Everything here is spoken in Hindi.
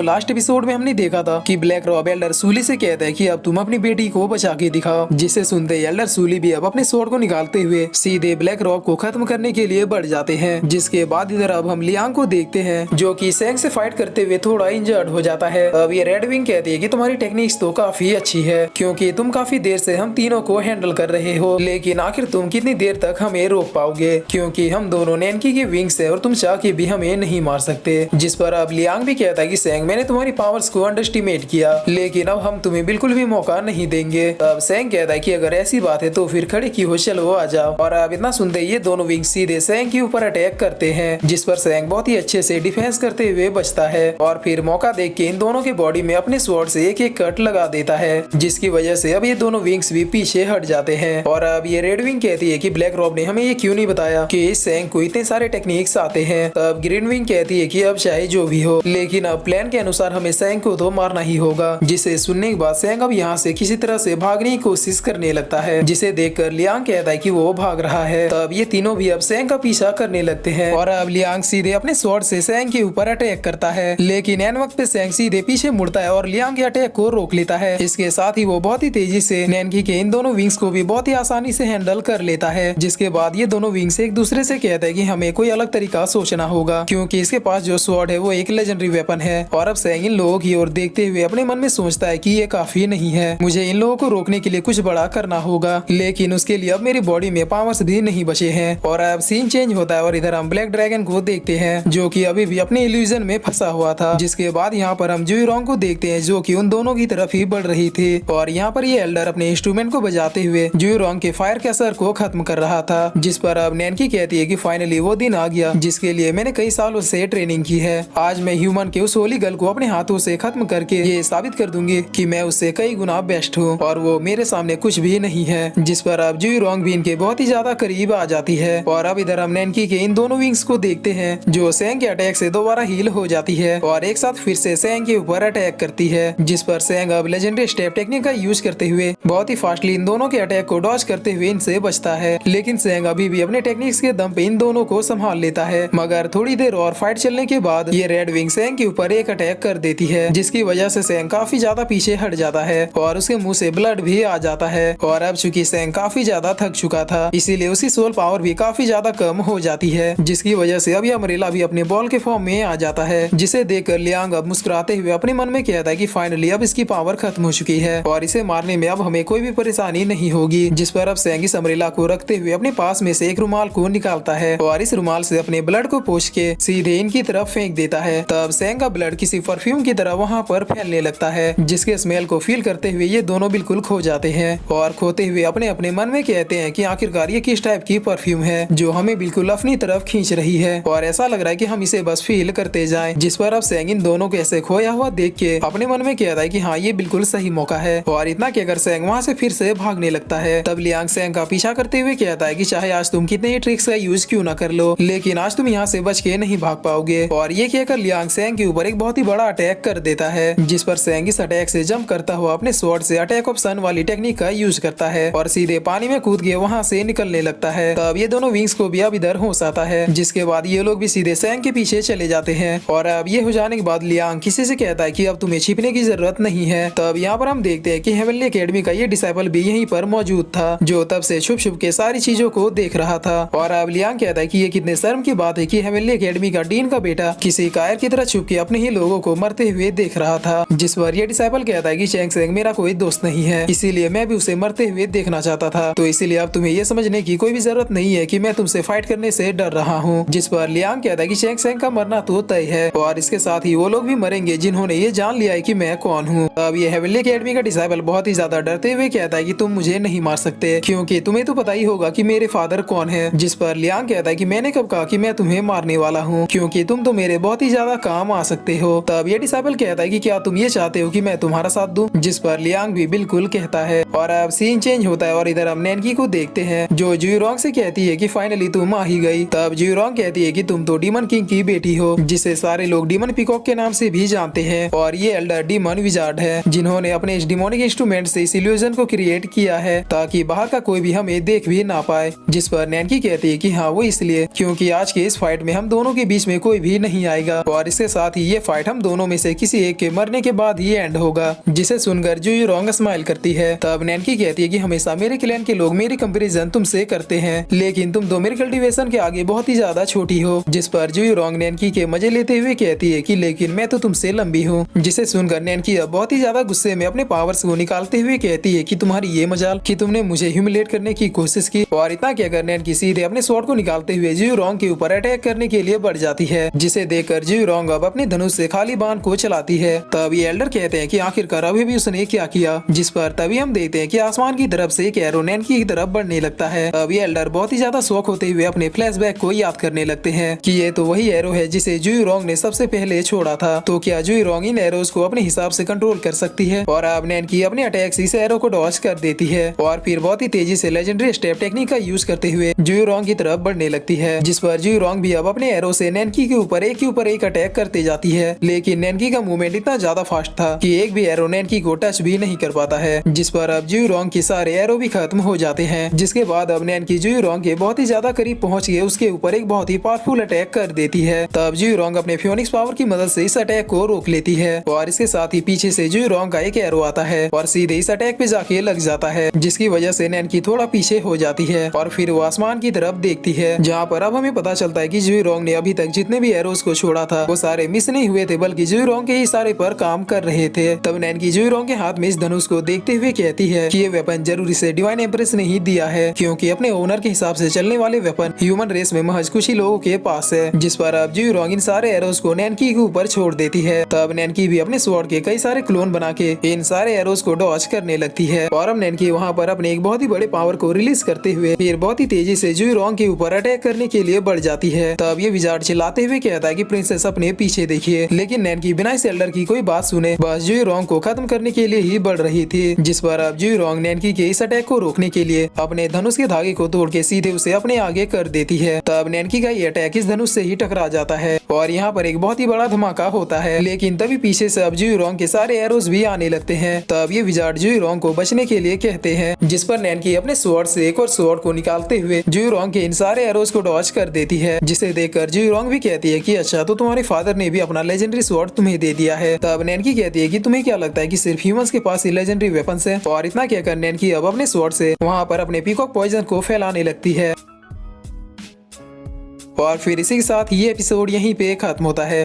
लास्ट एपिसोड में हमने देखा था कि ब्लैक रॉब एल्डर सूली से कहता है कि अब तुम अपनी बेटी को बचा के दिखाओ, जिसे सुनते ही एल्डर सूली भी अब अपने स्वॉर्ड को निकालते हुए सीधे ब्लैक रॉब को खत्म करने के लिए बढ़ जाते हैं। जिसके बाद इधर अब हम लियांग को देखते हैं जो कि सेंग से फाइट करते हुए थोड़ा इंजर्ड हो जाता है। अब ये रेड विंग कहती है कि तुम्हारी टेक्निक्स तो काफी अच्छी है क्योंकि तुम काफी देर से हम तीनों को हैंडल कर रहे हो, लेकिन आखिर तुम कितनी देर तक हमें रोक पाओगे क्योंकि हम दोनों नैनकी के विंग्स है और तुम चाह के भी हमें नहीं मार सकते। जिस पर अब लियांग भी कहता है कि सेंग मैंने तुम्हारी पावर्स को अंडरस्टिमेट किया, लेकिन अब हम तुम्हें बिल्कुल भी मौका नहीं देंगे। अब सेंग कहता है कि अगर ऐसी बात है तो फिर खड़े की हो, चलो आ जाओ। और अब इतना सुनते ये दोनों विंग सीधे सेंग के ऊपर अटैक करते हैं, जिस पर सेंग बहुत ही अच्छे से डिफेंस करते हुए बचता है और फिर मौका देख के इन दोनों के बॉडी में अपने स्वॉर्ड से एक एक कट लगा देता है, जिसकी वजह से अब ये दोनों विंग्स भी पीछे हट जाते हैं। और अब ये रेड विंग कहती है कि ब्लैक रॉब ने हमें ये क्यों नहीं बताया कि इस सेंग को इतने सारे टेक्निक्स आते हैं। अब ग्रीन विंग कहती है कि अब चाहे जो भी हो, लेकिन अब प्लान के अनुसार हमें सेंग को तो मारना ही होगा। जिसे सुनने के बाद सेंग अब यहाँ से किसी तरह से भागने की कोशिश करने लगता है, जिसे देखकर लियांग कहता है कि वो भाग रहा है। तब ये तीनों भी अब सेंग का पीछा करने लगते हैं और अब लियांग सीधे अपने स्वॉर्ड से सेंग के ऊपर अटैक करता है, लेकिन एन वक्त पे सेंग सीधे पीछे मुड़ता है और लियांग के अटैक को रोक लेता है। इसके साथ ही वो बहुत ही तेजी से नैनकी के इन दोनों विंग्स को भी बहुत ही आसानी से हैंडल कर लेता है। जिसके बाद ये दोनों विंग्स एक दूसरे से कहते हैं कि हमें कोई अलग तरीका सोचना होगा क्योंकि इसके पास जो स्वॉर्ड है वो एक लेजेंडरी वेपन है। और अब सेंग इन लोगों की ओर देखते हुए अपने मन में सोचता है कि ये काफी नहीं है, मुझे इन लोगों को रोकने के लिए कुछ बड़ा करना होगा, लेकिन उसके लिए अब मेरी बॉडी में पावर्स भी नहीं बचे हैं। और अब सीन चेंज होता है और इधर हम ब्लैक ड्रैगन को देखते हैं जो कि अभी भी अपने इल्यूजन में फंसा हुआ था। जिसके बाद यहाँ पर हम जुइरोंग को देखते हैं जो कि उन दोनों की तरफ ही बढ़ रही थी और यहाँ पर ये एल्डर अपने इंस्ट्रूमेंट को बजाते हुए जुइरोंग के फायर के असर को खत्म कर रहा था। जिस पर अब नैनकी कहती है कि फाइनली वो दिन आ गया जिसके लिए मैंने कई सालों से ट्रेनिंग की है। आज मैं ह्यूमन के उस होली गर्ल को अपने हाथों से खत्म करके ये साबित कर दूंगी कि मैं उससे कई गुना बेस्ट हूँ और वो मेरे सामने कुछ भी नहीं है। जिस पर अब जुइरोंग भी इनके बहुत ही ज्यादा करीब आ जाती है और अब इधर हम नैनकी के इन दोनों विंग्स को देखते हैं जो सेंग के अटैक से दोबारा हील हो जाती है और एक साथ फिर से सेंग के ऊपर अटैक करती है। जिस पर सेंग अब लेजेंडरी स्टेप टेक्निक का यूज करते हुए बहुत ही फास्टली इन दोनों के अटैक को डॉज करते हुए इनसे बचता है, लेकिन सेंग अभी भी अपने टेक्निक्स के दम पे इन दोनों को संभाल लेता है। मगर थोड़ी देर और फाइट चलने के बाद ये रेड विंग सेंग के ऊपर एक अटैक कर देती है, जिसकी वजह से सेंग काफी ज्यादा पीछे हट जाता है और उसके मुंह से ब्लड भी आ जाता है। और अब चूंकि सेंग काफी ज्यादा थक चुका था इसीलिए उसकी सोल पावर भी काफी ज्यादा कम हो जाती है, जिसकी वजह से अब ये अमरेला भी अपने बॉल के फॉर्म में आ जाता है। जिसे देखकर लियांग अब मुस्कुराते हुए अपने मन में कहता है कि फाइनली अब इसकी पावर खत्म हो चुकी है और इसे मारने में अब हमें कोई भी परेशानी नहीं होगी। जिस पर अब सेंग इस अमरेला को रखते हुए अपने पास में से एक रुमाल को निकालता है और इस रुमाल से अपने ब्लड को पोंछ के सीधे इनकी तरफ फेंक देता है। तब सेंग का ब्लड किसी परफ्यूम की तरह वहाँ पर फैलने लगता है, जिसके स्मेल को फील करते हुए ये दोनों बिल्कुल खो जाते हैं और खोते हुए अपने अपने मन में कहते हैं कि आखिरकार ये किस टाइप की परफ्यूम है जो हमें बिल्कुल अपनी तरफ खींच रही है और ऐसा लग रहा है कि हम इसे बस फील करते जाएं। जिस पर अब सेंग इन दोनों को ऐसे खोया हुआ देख के अपने मन में कहता है कि हाँ ये बिल्कुल सही मौका है और इतना कहकर सेंग वहाँ से फिर से भागने लगता है। तब लियांग सेंग का पीछा करते हुए कहता है कि चाहे आज तुम कितने ही ट्रिक्स का यूज क्यों न कर लो, लेकिन आज तुम यहाँ से बच के नहीं भाग पाओगे। और ये कहकर लियांग सेंग के ऊपर एक बहुत ही बड़ा अटैक कर देता है, जिस पर सेंग इस अटैक से जंप करता हुआ अपने स्वॉर्ड से अटैक ऑफ सन वाली टेक्निक का यूज करता है और सीधे पानी में कूद के वहाँ से निकलने लगता है। तब ये दोनों विंग्स को भी अब इधर होश आता है, जिसके बाद ये लोग भी सीधे सेंग के पीछे चले जाते हैं। और अब ये हो जाने के बाद लियांग किसी से कहता है कि अब तुम्हें छिपने की जरूरत नहीं है। तब यहाँ पर हम देखते हैं कि हेवनली एकेडमी का ये डिसाइपल भी यहीं पर मौजूद था, जो तब से छुप छुप के सारी चीजों को देख रहा था। और अब लियांग कहता है कि ये कितने शर्म की बात है कि हेवनली एकेडमी का डीन का बेटा किसी कायर की तरह छुप के अपने ही लोगों को मरते हुए देख रहा था। जिस पर ये डिसाइपल कहता है कि चैंग सेंग मेरा कोई दोस्त नहीं है, इसीलिए मैं भी उसे मरते हुए देखना चाहता था, तो इसीलिए अब तुम्हें ये समझने की कोई भी जरूरत नहीं है कि मैं तुमसे फाइट करने से डर रहा हूँ। जिस पर लियांग कहता है कि चैंग सेंग का मरना तो तय है और इसके साथ ही वो लोग भी मरेंगे जिन्होंने ये जान लिया है कि मैं कौन हूँ। अब ये हेवनली एकेडमी का डिसाइपल बहुत ही ज्यादा डरते हुए कहता है कि तुम मुझे नहीं मार सकते क्योंकि तुम्हें तो पता ही होगा कि मेरे फादर कौन है। जिस पर लियांग कहता है कि मैंने कब कहा कि मैं तुम्हें मारने वाला हूँ, क्योंकि तुम तो मेरे बहुत ही ज्यादा काम आ सकते हो। तब ये डिसाइपल कहता है कि क्या तुम ये चाहते हो कि मैं तुम्हारा साथ दूं? जिस पर लियांग भी बिल्कुल कहता है। और अब सीन चेंज होता है और इधर हम नैनकी को देखते हैं जो जुइरोंग से कहती है कि फाइनली तुम आ ही गई। तब जुइरोंग कहती है कि तुम तो डीमन किंग की बेटी हो, जिसे सारे लोग डीमन पीकॉक के नाम से भी जानते हैं और ये एल्डर डीमन विजार्ड है जिन्होंने अपने इस डिमोनिक इंस्ट्रूमेंट से इस इल्यूजन को क्रिएट किया है ताकि बाहर का कोई भी हमें देख भी ना पाए। जिस पर नैनकी कहती है कि हाँ वो इसलिए क्योंकि आज के इस फाइट में हम दोनों के बीच में कोई भी नहीं आएगा और इसके साथ ही ये फाइट हम हम दोनों में से किसी एक के मरने के बाद ही एंड होगा। जिसे सुनकर जू रोंग स्माइल करती है। तब नैनकी कहती है कि हमेशा मेरे क्लैन के लोग मेरी कंपैरिजन तुमसे करते हैं, लेकिन तुम तो मेरे कल्टीवेशन के आगे बहुत ही ज्यादा छोटी हो। जिस पर जू रोंग नैनकी के मजे लेते हुए कहती है कि लेकिन मैं तो तुमसे लंबी हूँ। जिसे सुनकर नैनकी अब बहुत ही ज्यादा गुस्से में अपने पावर्स को निकालते हुए कहती है कि तुम्हारी ये मजाल कि तुमने मुझे ह्यूमिलेट करने की कोशिश की। और इतना कहकर नैनकी सीधे अपने स्वॉर्ड को निकालते हुए जू रोंग के ऊपर अटैक करने के लिए बढ़ जाती है। जिसे देखकर जू रोंग अब अपने धनुष से खाली बाण को चलाती है। तब ये एल्डर कहते हैं कि आखिरकार अभी भी उसने क्या किया। जिस पर तभी हम देखते हैं कि आसमान की तरफ से एक एरो नैनकी की तरफ बढ़ने लगता है। तब ये एल्डर बहुत ही ज्यादा शौक होते हुए अपने फ्लैशबैक को याद करने लगते हैं कि ये तो वही एरो है जिसे जू रोंग ने सबसे पहले छोड़ा था। तो क्या जू रोंग इन एरोज को अपने हिसाब से कंट्रोल कर सकती है। और अब नैनकी अपने अटैक से इस एरो को डॉज कर देती है और फिर बहुत ही तेजी से लेजेंडरी स्टेप टेक्निक का यूज करते हुए जू रोंग की तरफ बढ़ने लगती है। जिस पर जू रोंग भी अब अपने एरो से नैनकी के ऊपर एक अटैक करते जाती है। लेकिन नैनकी का मूवमेंट इतना ज्यादा फास्ट था कि एक भी एरो नैनकी को टच भी नहीं कर पाता है। जिस पर अब जू रोंग के सारे एरो भी खत्म हो जाते हैं। जिसके बाद अब नैनकी जू रोंग के बहुत ही ज्यादा करीब पहुंच के उसके ऊपर एक बहुत ही पावरफुल अटैक कर देती है। तब जू रोंग अपने फियोनिक्स पावर की मदद से इस अटैक को रोक लेती है और इसके साथ ही पीछे से जू रोंग का एक एरो आता है और सीधे इस अटैक पे जाके लग जाता है। जिसकी वजह से नैनकी थोड़ा पीछे हो जाती है और फिर वो आसमान की तरफ देखती है, जहाँ पर अब हमें पता चलता है कि जू रोंग ने अभी तक जितने भी एरोस को छोड़ा था वो सारे मिस नहीं हुए थे, बल्कि जू रोंग के इशारे पर काम कर रहे थे। तब नैनकी जू रोंग के हाथ में इस धनुष को देखते हुए कहती है कि ये वेपन जरूरी से डिवाइन एम्प्रेस ने ही दिया है, क्योंकि अपने ओनर के हिसाब से चलने वाले वेपन ह्यूमन रेस में महज कुछ ही लोगों के पास है। जिस पर अब जू रोंग इन सारे एरोस को नैनकी के ऊपर छोड़ देती है। तब नैनकी भी अपने स्वॉर्ड के कई सारे क्लोन बना के इन सारे एरोस को डॉज करने लगती है और अब नैनकी वहाँ पर अपने एक बहुत ही बड़े पावर को रिलीज करते हुए फिर बहुत ही तेजी से जू रोंग के ऊपर अटैक करने के लिए बढ़ जाती है। तब ये विजार्ड चिल्लाते हुए कहता है कि प्रिंसेस अपने पीछे देखिए, लेकिन नैनकी बिना इस एल्डर की कोई बात सुने बस जू रोंग को खत्म करने के लिए ही बढ़ रही थी। जिस पर अब जू रोंग नैनकी के इस अटैक को रोकने के लिए अपने धनुष के धागे को तोड़ के सीधे उसे अपने आगे कर देती है। तब नैनकी का ये अटैक इस धनुष से ही टकरा जाता है और यहाँ पर एक बहुत ही बड़ा धमाका होता है। लेकिन तभी पीछे से अब जू रोंग के सारे एरोस भी आने लगते हैं। तब ये विजार्ड जू रोंग को बचने के लिए कहते हैं, जिस पर नैनकी अपने स्वॉर्ड से एक और स्वॉर्ड को निकालते हुए जू रोंग के इन सारे एरोस को डॉज कर देती है। जिसे देखकर जू रोंग भी कहती है कि अच्छा, तो तुम्हारे फादर ने भी अपना लेजेंडरी स्वॉर्ड तुम्हें दे दिया है। तब नैनकी कहती है कि तुम्हें क्या लगता है कि सिर्फ ह्यूमंस के पास ही लेजेंडरी वेपन्स है। और इतना कहकर नैनकी अब अपने स्वॉर्ड से वहाँ पर अपने पीकॉक पॉइजन को फैलाने लगती है। और फिर इसी के साथ ये एपिसोड यहीं पे खत्म होता है।